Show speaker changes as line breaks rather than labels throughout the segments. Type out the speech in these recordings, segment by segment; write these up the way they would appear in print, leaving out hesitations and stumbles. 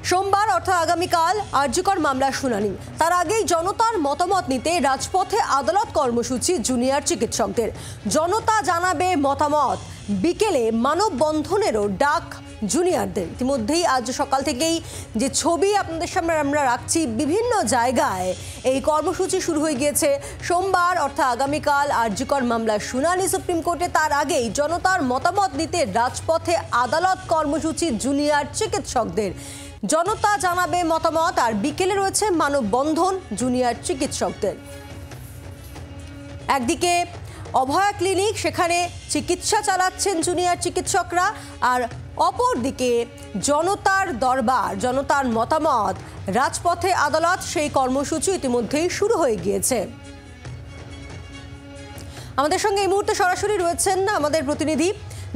সোমবার অর্থাৎ আগামীকাল আরজিকর মামলার শুনানি। তার আগেই জনতার মতামত নিতে রাজপথে আদালত কর্মসূচি জুনিয়র চিকিৎসকদের। জনতা জানাবে মতামত, বিকেলে মানববন্ধনেরও ডাক জুনিয়রদের। ইতিমধ্যেই আজ সকাল থেকেই যে ছবি আপনাদের সামনে আমরা রাখছি, বিভিন্ন জায়গায় এই কর্মসূচি শুরু হয়ে গিয়েছে। সোমবার অর্থাৎ আগামীকাল আরজিকর মামলার শুনানি সুপ্রিম কোর্টে। তার আগেই জনতার মতামত নিতে রাজপথে আদালত কর্মসূচি জুনিয়র চিকিৎসকদের। জনতা জানাবে মতামত, আর বিকেলে রয়েছে মানববন্ধন জুনিয়র চিকিৎসকদের। একদিকে অভয়া ক্লিনিক, সেখানে চিকিৎসা চালাচ্ছেন জুনিয়র চিকিৎসকরা, আর অপরদিকে জনতার দরবার, জনতার মতামত, রাজপথে আদালত, সেই কর্মসূচি ইতিমধ্যেই শুরু হয়ে গিয়েছে। আমাদের সঙ্গে এই মুহূর্তে সরাসরি রয়েছেন আমাদের প্রতিনিধি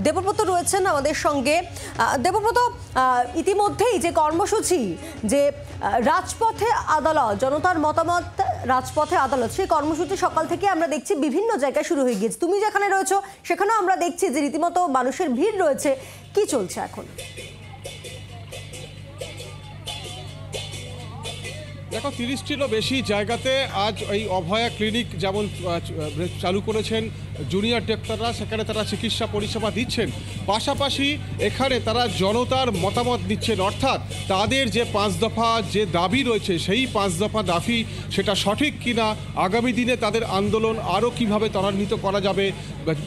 দেবব্রত রয়েছেন আমাদের সঙ্গে। দেবব্রত, ইতিমধ্যেই যে কর্মসূচি, যে রাজপথে আদালত, জনতার মতামত রাজপথে আদালত, সেই কর্মসূচি সকাল থেকে আমরা দেখছি বিভিন্ন জায়গায় শুরু হয়ে গিয়েছে। তুমি যেখানে রয়েছো সেখানেও আমরা দেখছি যে রীতিমতো মানুষের ভিড় রয়েছে। কি চলছে এখন?
দেখো, 30টিরও বেশি জায়গাতে আজ এই অভয়া ক্লিনিক যেমন চালু করেছেন জুনিয়র ডাক্তাররা, সেখানে তারা চিকিৎসা পরিষেবা দিচ্ছেন। পাশাপাশি এখানে তারা জনতার মতামত দিচ্ছেন, অর্থাৎ তাদের যে 5 দফা যে দাবি রয়েছে, সেই 5 দফা দাবি সেটা সঠিক কিনা, আগামী দিনে তাদের আন্দোলন আরও কিভাবে ত্বরান্বিত করা যাবে,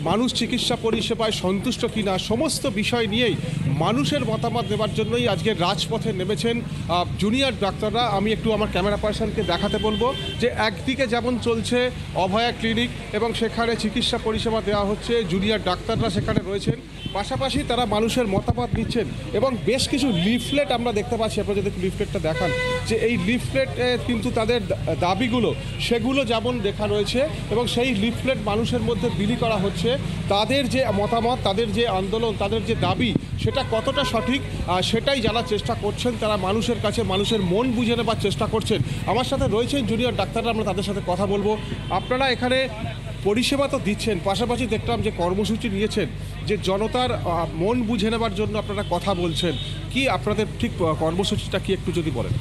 মানুষ চিকিৎসা পরিষেবায় সন্তুষ্ট কিনা, সমস্ত বিষয় নিয়েই মানুষের মতামত নেবার জন্যই আজকে রাজপথে নেমেছেন জুনিয়র ডাক্তাররা। আমি একটু আমার ক্যামেরা পার্সনকে দেখাতে বলবো যে একদিকে যেমন চলছে অভয়া ক্লিনিক এবং সেখানে চিকিৎসা পরিষেবা দেওয়া হচ্ছে, জুনিয়র ডাক্তাররা সেখানে রয়েছেন, পাশাপাশি তারা মানুষের মতামত দিচ্ছেন এবং বেশ কিছু লিফলেট আমরা দেখতে পাচ্ছি। আপনারা যদি লিফলেটটা দেখান, যে এই লিফলেট কিন্তু তাদের দাবিগুলো সেগুলো যেমন লেখা রয়েছে এবং সেই লিফলেট মানুষের মধ্যে বিলি করা হচ্ছে। তাদের যে মতামত, তাদের যে আন্দোলন, তাদের যে দাবি, সেটা কতটা সঠিক সেটাই জানার চেষ্টা করছেন তারা মানুষের কাছে, মানুষের মন বুঝে নেবার চেষ্টা করছেন। আমার সাথে রয়েছেন জুনিয়র ডাক্তাররা, আমরা তাদের সাথে কথা বলবো। আপনারা এখানে পরিষেবা তো দিচ্ছেন, পাশাপাশি দেখলাম যে কর্মসূচি নিয়েছেন, যে জনতার মন বুঝে নেবার জন্য আপনারা কথা বলছেন। কি আপনাদের ঠিক কর্মসূচিটা কি একটু যদি বলেন?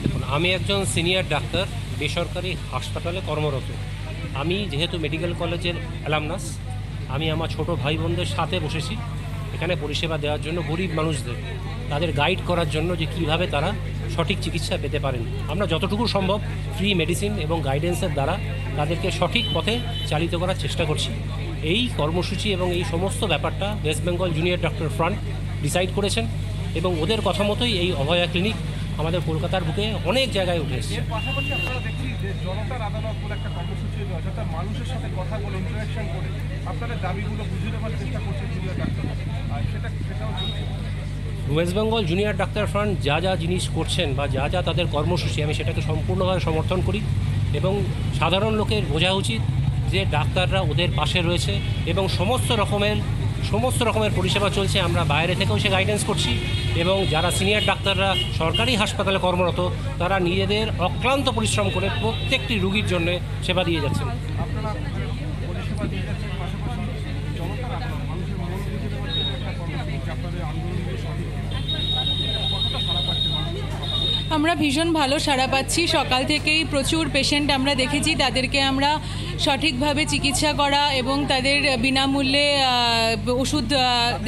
দেখুন, আমি একজন সিনিয়র ডাক্তার, বেসরকারি হাসপাতালে কর্মরত। আমি যেহেতু মেডিকেল কলেজের অ্যালামনাস, আমি আমার ছোট ভাই বোনদের সাথে বসেছি এখানে পরিষেবা দেওয়ার জন্য, গরিব মানুষদের তাদের গাইড করার জন্য যে কিভাবে তারা সঠিক চিকিৎসা পেতে পারেন। আমরা যতটুকু সম্ভব ফ্রি মেডিসিন এবং গাইডেন্সের দ্বারা তাদেরকে সঠিক পথে চালিত করার চেষ্টা করছি। এই কর্মসূচি এবং এই সমস্ত ব্যাপারটা West Bengal junior doctor front decide করেছেন এবং ওদের কথা মতোই এই অভয়া ক্লিনিক আমাদের কলকাতার বুকে অনেক জায়গায় উঠে এসেছে।
পাশাপাশি আপনারা দেখছি যে জনতার আদালত বলে একটা কর্মসূচি, অর্থাৎ মানুষের সাথে কথা বলে, ইন্টারাকশন করে আপনাদের দাবিগুলো বুঝে নেওয়ার চেষ্টা করছেন জুনিয়র ডাক্তার, আর সেটাও চলছে।
West Bengal junior doctor front যা যা জিনিস করছেন বা যা যা তাদের কর্মসূচি, আমি সেটাকে সম্পূর্ণভাবে সমর্থন করি এবং সাধারণ লোকের বোঝা উচিত যে ডাক্তাররা ওদের পাশে রয়েছে এবং সমস্ত রকমের পরিষেবা চলছে। আমরা বাইরে থেকেও সে গাইডেন্স করছি এবং যারা সিনিয়র ডাক্তাররা সরকারি হাসপাতালে কর্মরত, তারা নিজেদের অক্লান্ত পরিশ্রম করে প্রত্যেকটি রুগীর জন্য সেবা দিয়ে যাচ্ছেন।
আপনারা পরিষেবা দিয়ে যাচ্ছেন, পাশাপাশি জনতার মানুষের মন বুঝে দেওয়ার জন্য একটা কর্মসূচি, আপনাদের আন্দোলন কতটা সাড়া পাচ্ছে?
আমরা ভীষণ ভালো সাড়া পাচ্ছি। সকাল থেকেই প্রচুর পেশেন্ট আমরা দেখেছি, তাদেরকে আমরা সঠিকভাবে চিকিৎসা করা এবং তাদের বিনামূল্যে ওষুধ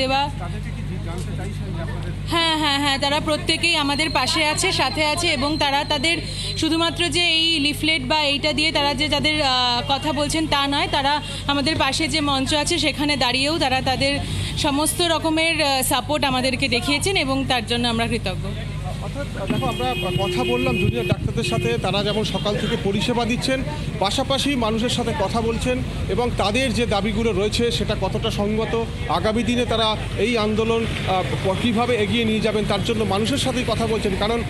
দেওয়া। হ্যাঁ, তারা প্রত্যেকেই আমাদের পাশে আছে, সাথে আছে এবং তারা তাদের শুধুমাত্র যে এই লিফলেট বা এইটা দিয়ে তারা যে তাদের কথা বলছেন তা নয়, তারা আমাদের পাশে যে মঞ্চ আছে সেখানে দাঁড়িয়েও তারা তাদের সমস্ত রকমের সাপোর্ট আমাদেরকে দেখিয়েছেন এবং তার জন্য আমরা কৃতজ্ঞ।
অর্থাৎ দেখো, আমরা কথা বললাম জুনিয়র ডাক্তারদের সাথে, তারা যেমন সকাল থেকে পরিষেবা দিচ্ছেন, পাশাপাশি মানুষের সাথে কথা বলছেন এবং তাদের যে দাবিগুলো রয়েছে সেটা কতটা সঙ্গত, আগামী দিনে তারা এই আন্দোলন কীভাবে এগিয়ে নিয়ে যাবেন তার জন্য মানুষের সাথেই কথা বলছেন। কারণ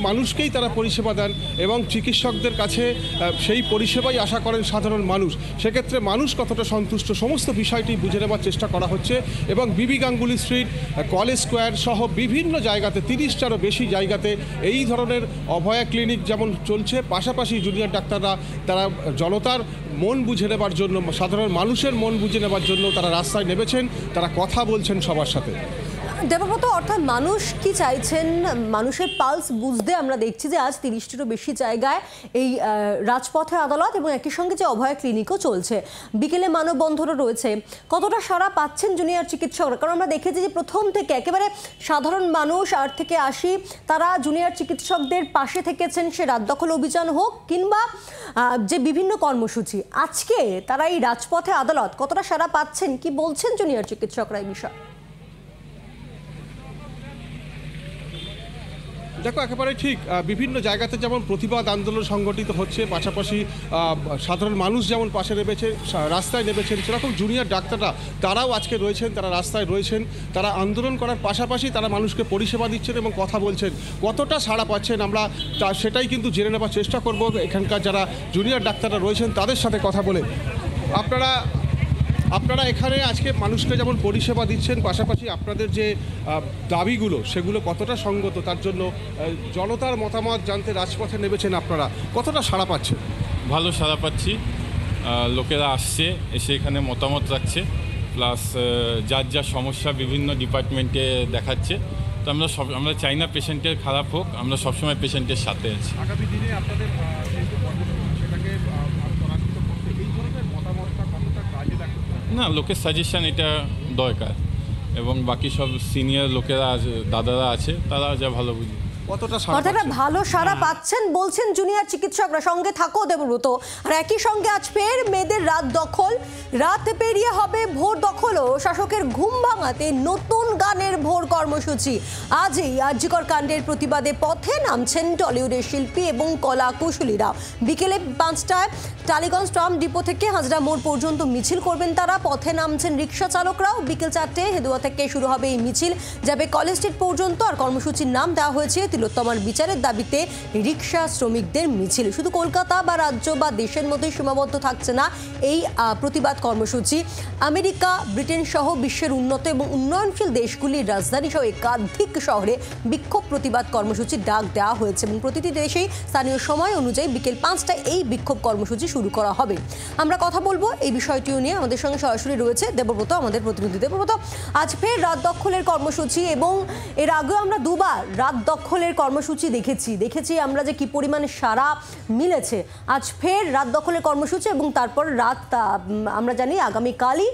মানুষকেই তারা পরিষেবা দেন এবং চিকিৎসকদের কাছে সেই পরিষেবাই আশা করেন সাধারণ মানুষ। সেক্ষেত্রে মানুষ কতটা সন্তুষ্ট, সমস্ত বিষয়টি বুঝে নেওয়ার চেষ্টা করা হচ্ছে এবং বিবি গাঙ্গুলি স্ট্রিট, কলেজ স্কোয়ার সহ বিভিন্ন জায়গাতে, 30টারও বেশি জায়গাতে এই ধরনের অভয়া ক্লিনিক যেমন চলছে, পাশাপাশি জুনিয়র ডাক্তাররা তারা জনতার মন বুঝে নেবার জন্য, সাধারণ মানুষের মন বুঝে নেবার জন্য তারা রাস্তায় নেমেছেন, তারা কথা বলছেন সবার সাথে।
দেবব্রত, অর্থাৎ মানুষ কি চাইছেন, মানুষের পালস বুঝতে আমরা দেখছি যে আজ 30টিরও বেশি জায়গায় এই রাজপথে আদালত এবং একই সঙ্গে যে অভয়া ক্লিনিকও চলছে, বিকেলে মানববন্ধনও রয়েছে। কতটা সাড়া পাচ্ছেন জুনিয়র চিকিৎসকরা? কারণ আমরা দেখেছি যে প্রথম থেকে একেবারে সাধারণ মানুষ 8 থেকে 80 তারা জুনিয়র চিকিৎসকদের পাশে থেকেছেন, সে রাত দখল অভিযান হোক কিংবা যে বিভিন্ন কর্মসূচি। আজকে তারা এই রাজপথে আদালত কতটা সাড়া পাচ্ছেন, কি বলছেন জুনিয়র চিকিৎসকরা এই বিষয়ে?
দেখো, একেবারে ঠিক। বিভিন্ন জায়গাতে যেমন প্রতিবাদ আন্দোলন সংগঠিত হচ্ছে, পাশাপাশি সাধারণ মানুষ যেমন পাশে নেমেছে, রাস্তায় নেমেছেন, সেরকম জুনিয়র ডাক্তাররা তারাও আজকে রয়েছেন, তারা রাস্তায় রয়েছেন। তারা আন্দোলন করার পাশাপাশি তারা মানুষকে পরিষেবা দিচ্ছেন এবং কথা বলছেন। কতটা সাড়া পাচ্ছেন আমরা সেটাই কিন্তু জেনে নেওয়ার চেষ্টা করব এখানকার যারা জুনিয়র ডাক্তাররা রয়েছেন তাদের সাথে কথা বলে। আপনারা এখানে আজকে মানুষকে যেমন পরিষেবা দিচ্ছেন, পাশাপাশি আপনাদের যে দাবিগুলো সেগুলো কতটা সঙ্গত, তার জন্য জনতার মতামত জানতে রাজপথে নেমেছেন আপনারা। কতটা সাড়া পাচ্ছেন?
ভালো সাড়া পাচ্ছি, লোকেরা আসছে, এসে এখানে মতামত রাখছে, প্লাস যার যা সমস্যা বিভিন্ন ডিপার্টমেন্টে দেখাচ্ছে। তো আমরা চাই না পেশেন্টের খারাপ হোক, আমরা সবসময় পেশেন্টের সাথে আছি।
আগামী দিনে আপনাদের সেটাকে এই ধরনের মতামতটা কতটা কাজে লাগবে?
না, লোকের সাজেশন এটা দরকার, এবং বাকি সব সিনিয়র লোকেরা দাদারা আছে, তারা যা ভালো বুঝে।
কতটা ভালো সাড়া পাচ্ছেন বলছেন জুনিয়র চিকিৎসকরা। সঙ্গে থাকো দেবব্রত। আর একই সঙ্গে আজ ফের মেয়েদের রাত দখল, রাত পেরিয়ে হবে ভোর দখলও। শাসকের ঘুম ভাঙাতে নতুন গানের ভোর কর্মসূচি। আজই আরজিকর কাণ্ডের প্রতিবাদে পথে নামছেন টলিউডের শিল্পী এবং কলা কুশলীরা। বিকেলে 5টায় টালিগঞ্জ ট্রাম ডিপো থেকে হাজরা মোড় পর্যন্ত মিছিল করবেন তারা। পথে নামছেন রিক্সা চালকরাও। বিকেল 4টায় হেদুয়া থেকে শুরু হবে এই মিছিল, যাবে কলেজ স্ট্রিট পর্যন্ত। আর কর্মসূচির নাম দেওয়া হয়েছে তিলোত্তমার বিচারের দাবিতে রিক্সা শ্রমিকদের মিছিল। শুধু কলকাতা বা রাজ্য বা দেশের মধ্যে সীমাবদ্ধ থাকছে না এই প্রতিবাদ কর্মসূচি। আমেরিকা, ব্রিটেন সহ বিশ্বের উন্নত এবং উন্নয়নশীল দেশগুলির রাজধানী সহ একাধিক শহরে বিক্ষোভ প্রতিবাদ কর্মসূচির ডাক দেওয়া হয়েছে এবং প্রতিটি দেশেই স্থানীয় সময় অনুযায়ী বিকেল 5টায় এই বিক্ষোভ কর্মসূচি শুরু করা হবে। আমরা কথা বলবো এই বিষয়টিও নিয়ে। আমাদের সঙ্গে সরাসরি রয়েছে দেবব্রত, আমাদের প্রতিনিধি। দেবব্রত, আজ ফের রাত দখলের কর্মসূচি এবং এর আগেও আমরা দুবার রাত দখলের কর্মসূচি দেখেছি আমরা যে কি পরিমাণে সাড়া মিলেছে। আজ ফের রাত দখলের কর্মসূচি এবং তারপর রাত আমরা জানি আগামীকালই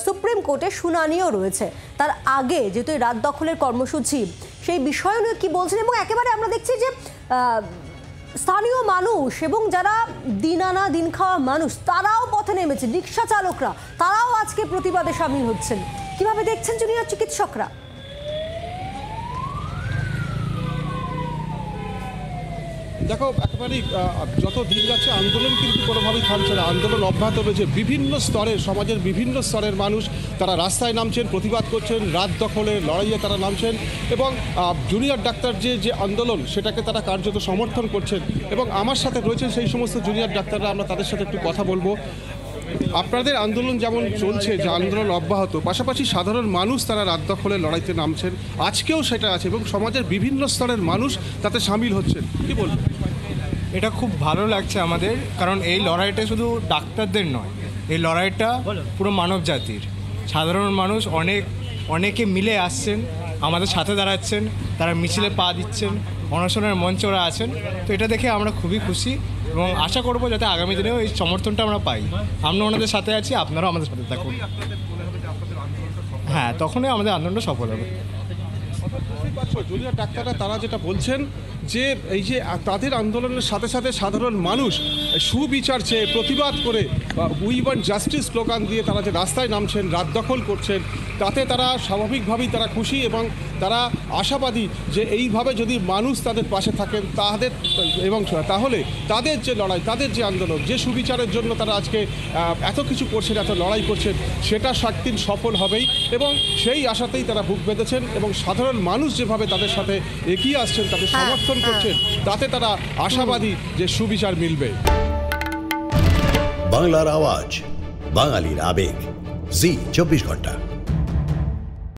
সুপ্রিম কোর্টে শুনানিও রয়েছে। তার আগে যেহেতু রাত দখলের কর্মসূচি, সেই বিষয় নিয়ে কি বলছেন? এবং একেবারে আমরা দেখছি যে স্থানীয় মানুষ এবং যারা দিন আনা দিন খাওয়া মানুষ তারাও পথে নেমেছে, রিক্সা চালকরা তারাও আজকে প্রতিবাদে সামিল হচ্ছেন। কিভাবে দেখছেন জুনিয়র চিকিৎসকরা?
দেখো, একেবারেই যত দিন যাচ্ছে আন্দোলন কিন্তু কোনোভাবেই থামছে না। আন্দোলন অব্যাহত রয়েছে। বিভিন্ন স্তরের, সমাজের বিভিন্ন স্তরের মানুষ তারা রাস্তায় নামছেন, প্রতিবাদ করছেন, রাত দখলের লড়াইয়ে তারা নামছেন এবং জুনিয়র ডাক্তার যে আন্দোলন সেটাকে তারা কার্যত সমর্থন করছেন। এবং আমার সাথে রয়েছেন সেই সমস্ত জুনিয়র ডাক্তাররা, আমরা তাদের সাথে একটু কথা বলবো। আপনাদের আন্দোলন যেমন চলছে, যে আন্দোলন অব্যাহত, পাশাপাশি সাধারণ মানুষ তারা রাত দখলের লড়াইতে নামছেন, আজকেও সেটা আছে এবং সমাজের বিভিন্ন স্তরের মানুষ তাতে সামিল হচ্ছেন। কি বলবেন?
এটা খুব ভালো লাগছে আমাদের, কারণ এই লড়াইটা শুধু ডাক্তারদের নয়, এই লড়াইটা পুরো মানব জাতির। সাধারণ মানুষ অনেকে মিলে আসছেন, আমাদের সাথে দাঁড়াচ্ছেন, তারা মিছিলে পা দিচ্ছেন, অনশনের মঞ্চে ওরা আছেন। তো এটা দেখে আমরা খুবই খুশি এবং আশা করব যাতে আগামী দিনেও এই সমর্থনটা আমরা পাই। আমরা ওনাদের সাথে আছি, আপনারাও আমাদের সাথে থাকুন। হ্যাঁ, তখনই আমাদের আন্দোলনটা সফল হবে।
জুনিয়র ডাক্তাররা তারা যেটা বলছেন যে এই যে তাদের আন্দোলনের সাথে সাথে সাধারণ মানুষ সুবিচার চেয়ে প্রতিবাদ করে উই ওয়ান্ট জাস্টিস স্লোগান দিয়ে তারা যে রাস্তায় নামছেন, রাত দখল করছেন, তাতে তারা স্বাভাবিকভাবেই তারা খুশি এবং তারা আশাবাদী যে এইভাবে যদি মানুষ তাদের পাশে থাকেন তাহলে তাদের যে লড়াই, তাদের যে আন্দোলন, যে সুবিচারের জন্য তারা আজকে এত কিছু করছেন, এত লড়াই করছেন, সেটা একদিন সফল হবেই এবং সেই আশাতেই তারা বুক বেঁধেছেন এবং সাধারণ মানুষ যেভাবে তাদের সাথে এগিয়ে আসছেন, তাদের সমর্থন করছেন, তাতে তারা আশাবাদী যে সুবিচার মিলবে।
বাংলার আওয়াজ, বাঙালির আবেগ, জি 24 ঘন্টা।